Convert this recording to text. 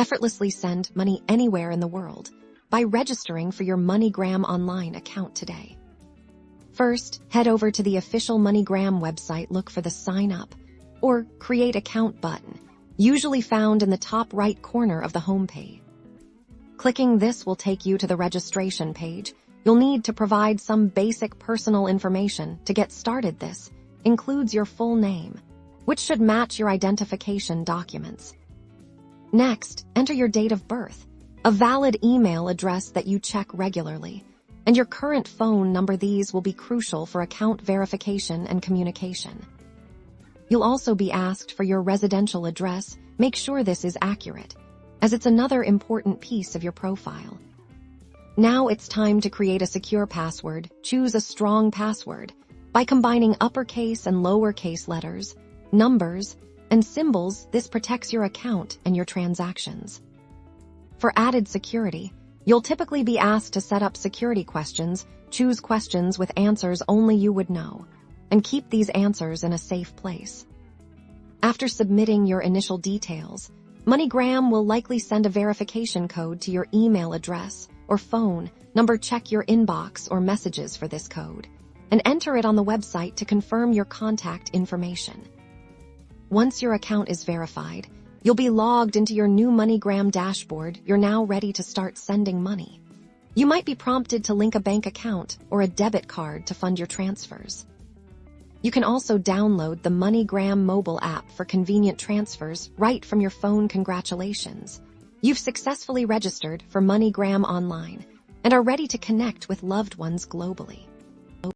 Effortlessly send money anywhere in the world by registering for your MoneyGram Online account today. First, head over to the official MoneyGram website, look for the Sign Up or Create Account button, usually found in the top right corner of the homepage. Clicking this will take you to the registration page. You'll need to provide some basic personal information to get started. This includes your full name, which should match your identification documents. Next, enter your date of birth, a valid email address that you check regularly, and your current phone number. These will be crucial for account verification and communication. You'll also be asked for your residential address. Make sure this is accurate, as it's another important piece of your profile. Now it's time to create a secure password. Choose a strong password by combining uppercase and lowercase letters, numbers, and symbols. This protects your account and your transactions. For added security, you'll typically be asked to set up security questions. Choose questions with answers only you would know, and keep these answers in a safe place. After submitting your initial details, MoneyGram will likely send a verification code to your email address or phone number. Check your inbox or messages for this code, and enter it on the website to confirm your contact information. Once your account is verified, you'll be logged into your new MoneyGram dashboard. You're now ready to start sending money. You might be prompted to link a bank account or a debit card to fund your transfers. You can also download the MoneyGram mobile app for convenient transfers right from your phone. Congratulations! You've successfully registered for MoneyGram Online and are ready to connect with loved ones globally.